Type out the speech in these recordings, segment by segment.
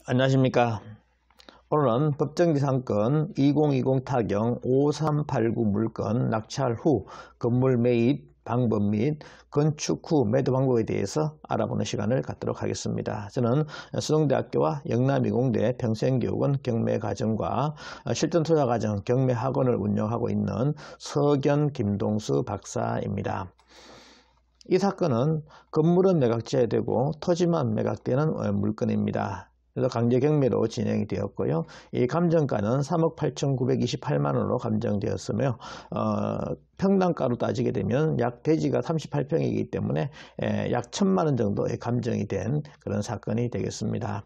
안녕하십니까. 오늘은 법정지상권 2020 타경 5389 물건 낙찰 후 건물 매입 방법 및 건축 후 매도 방법에 대해서 알아보는 시간을 갖도록 하겠습니다. 저는 수동대학교와 영남이공대 평생교육원 경매과정과 실전투자과정 경매학원을 운영하고 있는 서견 김동수 박사입니다. 이 사건은 건물은 매각지어야 되고 토지만 매각되는 물건입니다. 그래서 강제 경매로 진행이 되었고요. 이 감정가는 3억 8,928만 원으로 감정되었으며 평당가로 따지게 되면 약 대지가 38평이기 때문에 약 1,000만 원 정도의 감정이 된 그런 사건이 되겠습니다.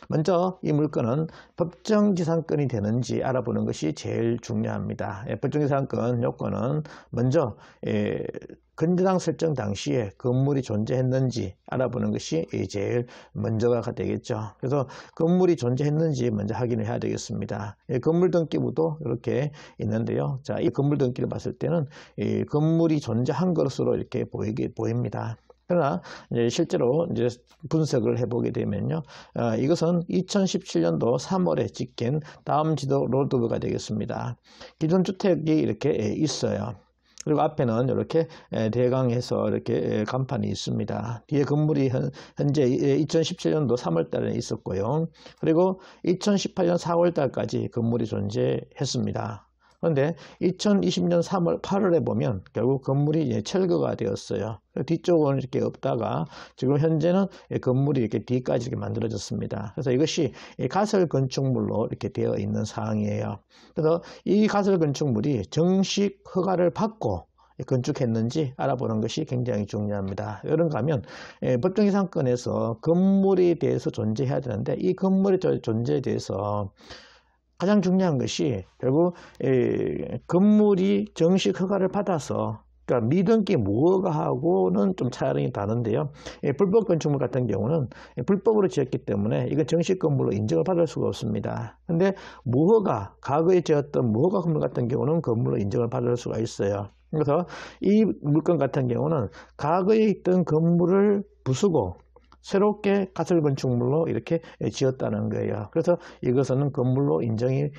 먼저 이 물건은 법정지상권이 되는지 알아보는 것이 제일 중요합니다. 법정지상권 요건은 먼저 건전항 설정 당시에 건물이 존재했는지 알아보는 것이 제일 먼저가 되겠죠. 그래서 건물이 존재했는지 먼저 확인을 해야 되겠습니다. 건물 등기부도 이렇게 있는데요. 자, 이 건물 등기를 봤을 때는 이 건물이 존재한 것으로 이렇게 보입니다. 그러나 이제 실제로 이제 분석을 해보게 되면요, 이것은 2017년도 3월에 찍힌 다음 지도 로드뷰가 되겠습니다. 기존 주택이 이렇게 있어요. 그리고 앞에는 이렇게 대강해서 이렇게 간판이 있습니다. 뒤에 건물이 현재 2017년도 3월 달에 있었고요. 그리고 2018년 4월 달까지 건물이 존재했습니다. 그런데 2020년 3월 8월에 보면 결국 건물이 철거가 되었어요. 뒤쪽은 이렇게 없다가 지금 현재는 건물이 이렇게 뒤까지 이렇게 만들어졌습니다. 그래서 이것이 가설 건축물로 이렇게 되어 있는 상황이에요. 그래서 이 가설 건축물이 정식 허가를 받고 건축했는지 알아보는 것이 굉장히 중요합니다. 그런가 하면 법정지상권에서 건물에 대해서 존재해야 되는데 이 건물의 존재에 대해서 가장 중요한 것이 결국 건물이 정식 허가를 받아서, 그러니까 미등기 무허가하고는 좀 차이가 다른데요. 불법 건축물 같은 경우는 불법으로 지었기 때문에 이건 정식 건물로 인정을 받을 수가 없습니다. 근데 무허가, 과거에 지었던 무허가 건물 같은 경우는 건물로 인정을 받을 수가 있어요. 그래서 이 물건 같은 경우는 과거에 있던 건물을 부수고 새롭게 가설 건축물로 이렇게 지었다는 거예요. 그래서 이것은 건물로 인정이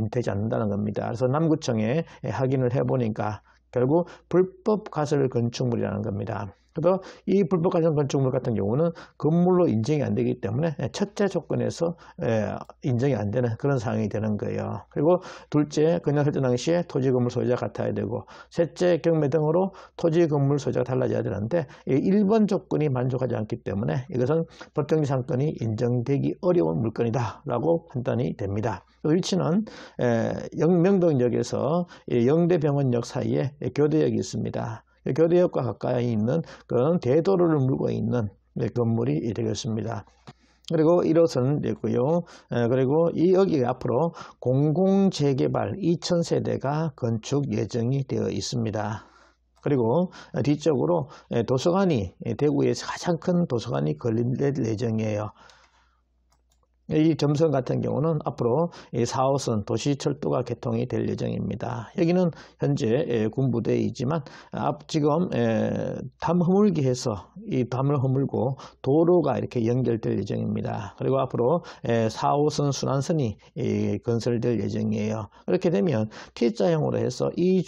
되지 않는다는 겁니다. 그래서 남구청에 확인을 해보니까 결국 불법 가설 건축물이라는 겁니다. 그래서 이 불법 가설 건축물 같은 경우는 건물로 인정이 안 되기 때문에 첫째 조건에서 인정이 안 되는 그런 상황이 되는 거예요. 그리고 둘째, 건축 설정 당시에 토지 건물 소유자가 같아야 되고, 셋째, 경매 등으로 토지 건물 소유자가 달라져야 되는데 1번 조건이 만족하지 않기 때문에 이것은 법정지상권이 인정되기 어려운 물건이다 라고 판단이 됩니다. 위치는 명동역에서 영대병원역 사이에 교대역이 있습니다. 교대역과 가까이 있는 그런 대도로를 물고 있는 건물이 되겠습니다. 그리고 1호선 있고요. 그리고 이 여기 앞으로 공공재개발 2000세대가 건축 예정이 되어 있습니다. 그리고 뒤쪽으로 도서관이, 대구에서 가장 큰 도서관이 건립될 예정이에요. 이 점선 같은 경우는 앞으로 4호선 도시철도가 개통이 될 예정입니다. 여기는 현재 군부대이지만 지금 담 허물기 해서 이 담을 허물고 도로가 이렇게 연결될 예정입니다. 그리고 앞으로 4호선 순환선이 건설될 예정이에요. 그렇게 되면 T자형으로 해서 이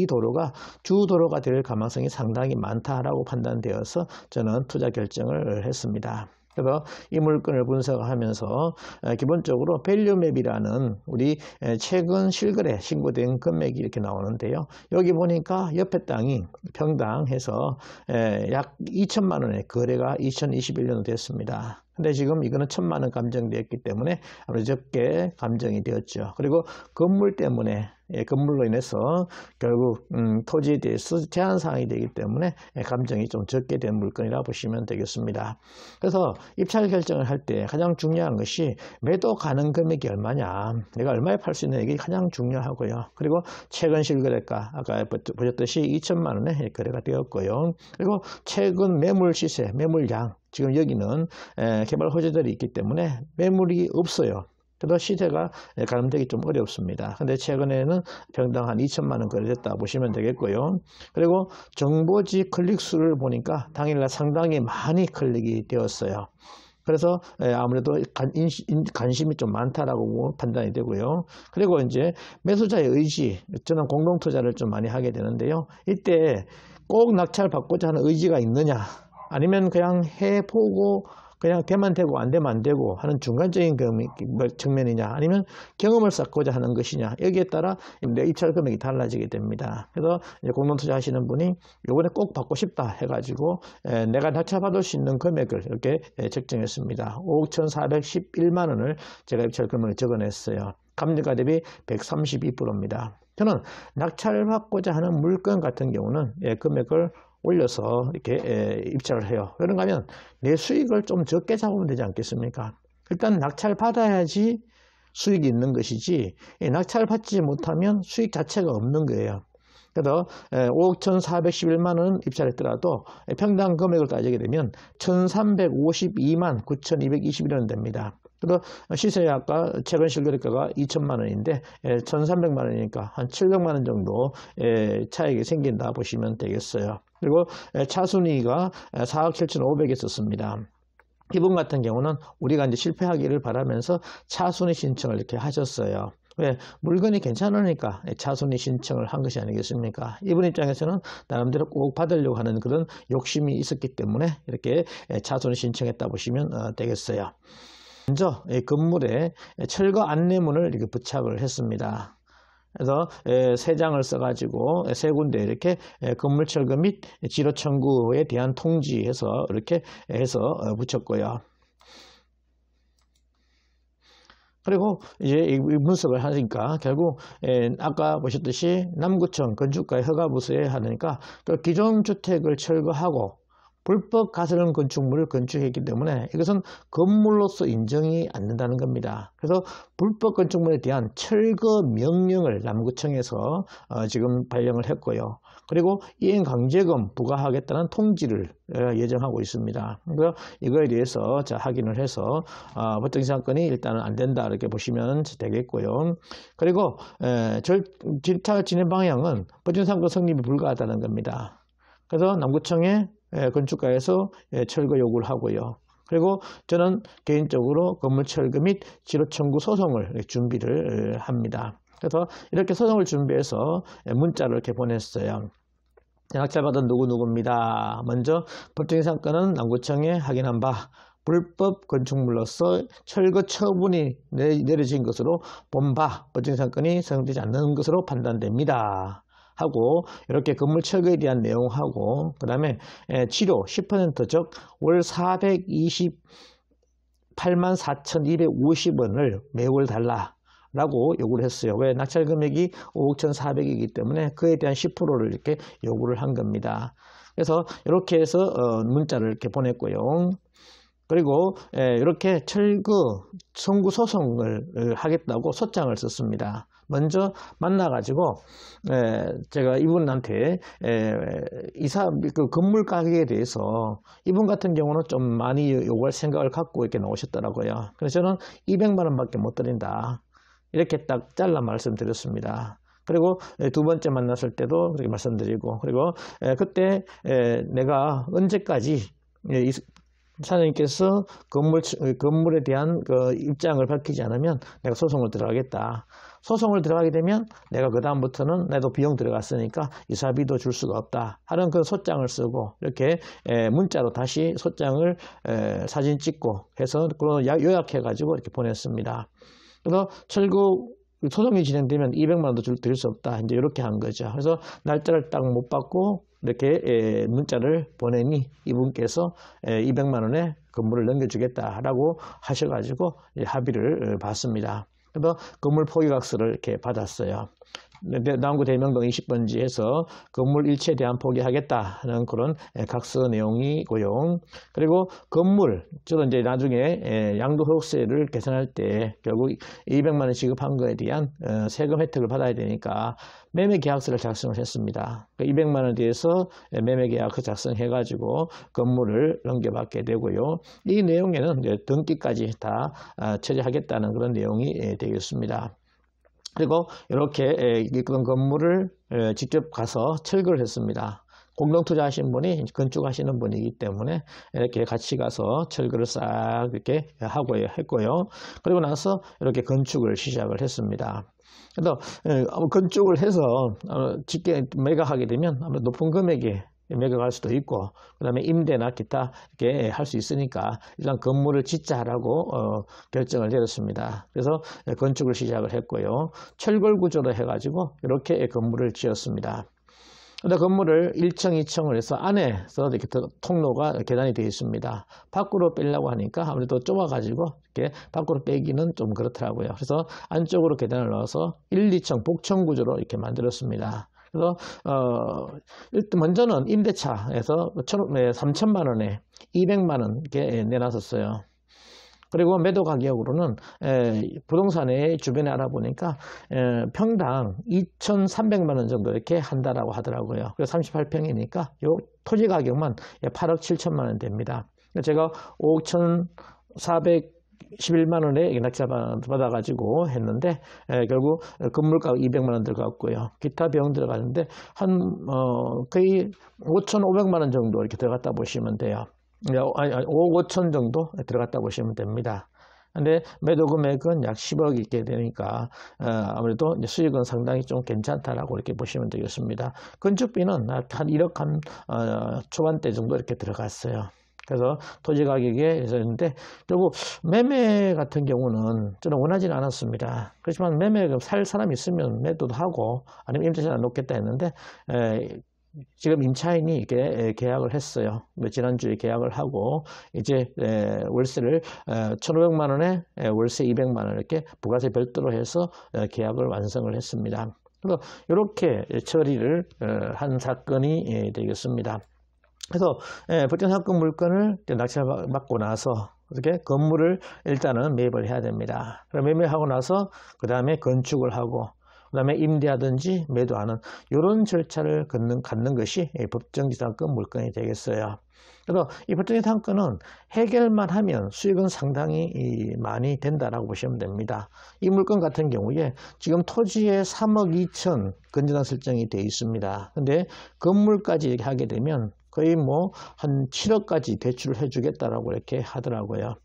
도로가 주도로가 될 가능성이 상당히 많다라고 판단되어서 저는 투자 결정을 했습니다. 그래서 이 물건을 분석하면서 기본적으로 밸류맵이라는 우리 최근 실거래 신고된 금액이 이렇게 나오는데요. 여기 보니까 옆에 땅이 평당해서 약 2천만 원의 거래가 2021년도 됐습니다. 근데 지금 이거는 1,000만 원 감정되었기 때문에 아무래도 적게 감정이 되었죠. 그리고 건물 때문에, 건물로 인해서 결국 토지에 대해서 제한 사항이 되기 때문에 감정이 좀 적게 된 물건이라 보시면 되겠습니다. 그래서 입찰 결정을 할 때 가장 중요한 것이 매도 가능 금액이 얼마냐, 내가 얼마에 팔 수 있는 게 가장 중요하고요. 그리고 최근 실거래가 아까 보셨듯이 2천만 원에 거래가 되었고요. 그리고 최근 매물 시세, 매물량, 지금 여기는 개발 호재들이 있기 때문에 매물이 없어요. 그래서 시세가 가늠되기 좀 어렵습니다. 근데 최근에는 평당 한 2천만 원 거래됐다 보시면 되겠고요. 그리고 정보지 클릭수를 보니까 당일날 상당히 많이 클릭이 되었어요. 그래서 아무래도 관심이 좀 많다라고 판단이 되고요. 그리고 이제 매수자의 의지, 저는 공동투자를 좀 많이 하게 되는데요. 이때 꼭 낙찰 받고자 하는 의지가 있느냐, 아니면 그냥 해보고 그냥 되면 되고 안 되면 안 되고 하는 중간적인 측면이냐, 아니면 경험을 쌓고자 하는 것이냐, 여기에 따라 내 입찰 금액이 달라지게 됩니다. 그래서 공동투자 하시는 분이 요번에 꼭 받고 싶다 해가지고 내가 낙찰받을 수 있는 금액을 이렇게 책정했습니다. 5억 1,411만 원을 제가 입찰 금액을 적어냈어요. 감리가 대비 132%입니다. 저는 낙찰받고자 하는 물건 같은 경우는 금액을 올려서 이렇게 입찰을 해요. 그런가 하면 내 수익을 좀 적게 잡으면 되지 않겠습니까? 일단 낙찰 받아야지 수익이 있는 것이지, 낙찰 받지 못하면 수익 자체가 없는 거예요. 그래서 5억 1,411만 원 입찰했더라도 평당 금액을 따지게 되면 1,352만 9,221원 됩니다. 그래서 시세가 아까 최근 실거래가가 2천만 원인데 1,300만 원이니까 한 700만 원 정도 차익이 생긴다 보시면 되겠어요. 그리고 차순위가 4억 7,500에 썼습니다. 이분 같은 경우는 우리가 이제 실패하기를 바라면서 차순위 신청을 이렇게 하셨어요. 왜? 물건이 괜찮으니까 차순위 신청을 한 것이 아니겠습니까? 이분 입장에서는 나름대로 꼭 받으려고 하는 그런 욕심이 있었기 때문에 이렇게 차순위 신청했다 보시면 되겠어요. 먼저 건물에 철거 안내문을 이렇게 부착을 했습니다. 그래서 세 장을 써가지고 세 군데 이렇게 건물 철거 및 지로 청구에 대한 통지해서 이렇게 해서 붙였고요. 그리고 이제 이 분석을 하니까 결국 아까 보셨듯이 남구청 건축가의 허가부서에 하니까 그 기존 주택을 철거하고 불법 가설형 건축물을 건축했기 때문에 이것은 건물로서 인정이 안 된다는 겁니다. 그래서 불법 건축물에 대한 철거 명령을 남구청에서 지금 발령을 했고요. 그리고 이행 강제금 부과하겠다는 통지를 예정하고 있습니다. 그래서 이거에 대해서 확인을 해서 법정 사건이 일단은 안 된다 이렇게 보시면 되겠고요. 그리고 절차 진행 방향은 법정 사건 성립이 불가하다는 겁니다. 그래서 남구청에 건축가에서 철거 요구를 하고요. 그리고 저는 개인적으로 건물 철거 및 지로 청구 소송을 준비를 합니다. 그래서 이렇게 소송을 준비해서 문자를 이렇게 보냈어요. 낙찰받은 누구누구입니다. 먼저 법정의 사건은 남구청에 확인한 바 불법 건축물로서 철거 처분이 내려진 것으로 본 바 법정의 사건이 성립되지 않는 것으로 판단됩니다. 하고 이렇게 건물 철거에 대한 내용하고 그 다음에 치료 10% 즉 월 428만 4,250원을 매월 달라라고 요구를 했어요. 왜? 낙찰 금액이 5억 1,400이기 때문에 그에 대한 10%를 이렇게 요구를 한 겁니다. 그래서 이렇게 해서 문자를 이렇게 보냈고요. 그리고 이렇게 철거 청구 소송을 하겠다고 소장을 썼습니다. 먼저 만나가지고 제가 이분한테 그 건물 가격에 대해서 이분 같은 경우는 좀 많이 요구할 생각을 갖고 이렇게 나오셨더라고요. 그래서 저는 200만 원밖에 못 드린다 이렇게 딱 잘라 말씀드렸습니다. 그리고 두 번째 만났을 때도 그렇게 말씀드리고, 그리고 그때 내가 언제까지 사장님께서 건물에 대한 그 입장을 밝히지 않으면 내가 소송을 들어가겠다. 소송을 들어가게 되면 내가 그 다음부터는 나도 비용 들어갔으니까 이사비도 줄 수가 없다 하는 그 소장을 쓰고 이렇게 문자로 다시 소장을 사진 찍고 해서 요약해 가지고 이렇게 보냈습니다. 그래서 철거 소송이 진행되면 200만 원도 드릴 수 없다 이제 이렇게 한 거죠. 그래서 날짜를 딱 못 받고 이렇게 문자를 보내니 이분께서 200만 원의 건물을 넘겨주겠다라고 하셔가지고 합의를 받습니다. 그래서 건물 포기각서를 이렇게 받았어요. 남구 대명동 20번지에서 건물 일체에 대한 포기하겠다는 그런 각서 내용이고요. 그리고 건물, 저도 이제 나중에 양도소득세를 계산할 때 결국 200만 원 지급한 거에 대한 세금 혜택을 받아야 되니까 매매계약서를 작성을 했습니다. 200만 원에 대해서 매매계약서 작성해가지고 건물을 넘겨받게 되고요. 이 내용에는 이제 등기까지 다 처리하겠다는 그런 내용이 되겠습니다. 그리고 이렇게 그런 건물을 직접 가서 철거를 했습니다. 공동 투자하신 분이 건축하시는 분이기 때문에 이렇게 같이 가서 철거를 싹 이렇게 하고 했고요. 그리고 나서 이렇게 건축을 시작을 했습니다. 그래서 건축을 해서 집게 매각하게 되면 아무래도 높은 금액에 매각할 수도 있고, 그 다음에 임대나 기타 이렇게 할 수 있으니까 일단 건물을 짓자라고 결정을 내렸습니다. 그래서 건축을 시작을 했고요. 철골 구조로 해가지고 이렇게 건물을 지었습니다. 근데 건물을 1층, 2층을 해서 안에서 이렇게 통로가 계단이 되어 있습니다. 밖으로 빼려고 하니까 아무래도 좁아가지고 이렇게 밖으로 빼기는 좀 그렇더라고요. 그래서 안쪽으로 계단을 넣어서 1, 2층 복층 구조로 이렇게 만들었습니다. 그래서 일단 먼저는 임대차에서 3천만 원에 200만 원 이렇게 내놨었어요. 그리고 매도 가격으로는 부동산의 주변에 알아보니까 평당 2,300만 원 정도 이렇게 한다라고 하더라고요. 그래서 38평이니까 요 토지 가격만 8억 7천만 원 됩니다. 제가 5,411만 원에 낙찰 받아가지고 했는데 결국 건물가 200만 원 들어갔고요. 기타 비용 들어가는데 한 거의 5,500만 원 정도 이렇게 들어갔다 보시면 돼요. 5억 5천 정도 들어갔다 보시면 됩니다. 근데 매도 금액은 약 10억 있게 되니까 아무래도 수익은 상당히 좀 괜찮다라고 이렇게 보시면 되겠습니다. 건축비는 한 1억 한 초반대 정도 이렇게 들어갔어요. 그래서 토지 가격에 있었는데 결국 매매 같은 경우는 저는 원하지는 않았습니다. 그렇지만 매매 살 사람이 있으면 매도도 하고 아니면 임대차 놓겠다 했는데 지금 임차인이 이렇게 계약을 했어요. 지난주에 계약을 하고 이제 월세를 1,500만 원에 월세 200만 원 이렇게 부가세 별도로 해서 계약을 완성을 했습니다. 그래서 이렇게 처리를 한 사건이 되겠습니다. 그래서 법정 사건 물건을 낙찰받고 나서 이렇게 건물을 일단은 매입을 해야 됩니다. 매매하고 나서 그 다음에 건축을 하고 그 다음에 임대하든지 매도하는 이런 절차를 갖는 것이 법정지상권 물건이 되겠어요. 그래서 이 법정지상권은 해결만 하면 수익은 상당히 많이 된다라고 보시면 됩니다. 이 물건 같은 경우에 지금 토지에 3억 2천 건전한 설정이 되어 있습니다. 근데 건물까지 이렇게 하게 되면 거의 뭐 한 7억까지 대출을 해주겠다라고 이렇게 하더라고요.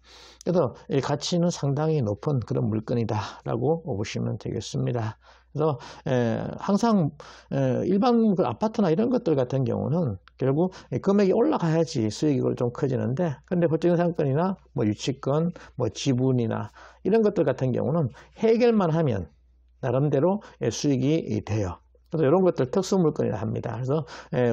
그래서 이 가치는 상당히 높은 그런 물건이다라고 보시면 되겠습니다. 그래서 항상 일반 그 아파트나 이런 것들 같은 경우는 결국 금액이 올라가야지 수익이 좀 커지는데, 근데 법정지상권이나 뭐 유치권, 뭐 지분이나 이런 것들 같은 경우는 해결만 하면 나름대로 수익이 돼요. 그래서 이런 것들 특수물건이라 합니다. 그래서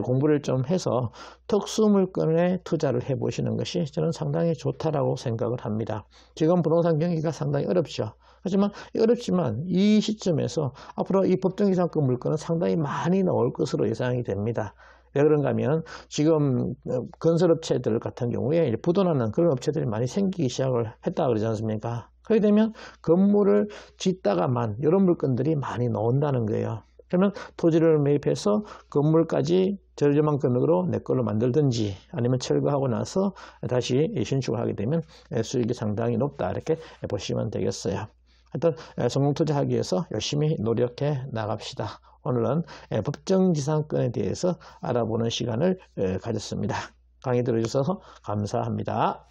공부를 좀 해서 특수물건에 투자를 해보시는 것이 저는 상당히 좋다라고 생각을 합니다. 지금 부동산 경기가 상당히 어렵죠. 하지만 어렵지만 이 시점에서 앞으로 이 법정지상권 물건은 상당히 많이 나올 것으로 예상이 됩니다. 왜 그런가 하면 지금 건설업체들 같은 경우에 부도나는 그런 업체들이 많이 생기기 시작을 했다 그러지 않습니까? 그렇게 되면 건물을 짓다가만 이런 물건들이 많이 나온다는 거예요. 그러면 토지를 매입해서 건물까지 저렴한 금액으로 내 걸로 만들든지 아니면 철거하고 나서 다시 신축을 하게 되면 수익이 상당히 높다 이렇게 보시면 되겠어요. 하여튼 성공 투자하기 위해서 열심히 노력해 나갑시다. 오늘은 법정지상권에 대해서 알아보는 시간을 가졌습니다. 강의 들어주셔서 감사합니다.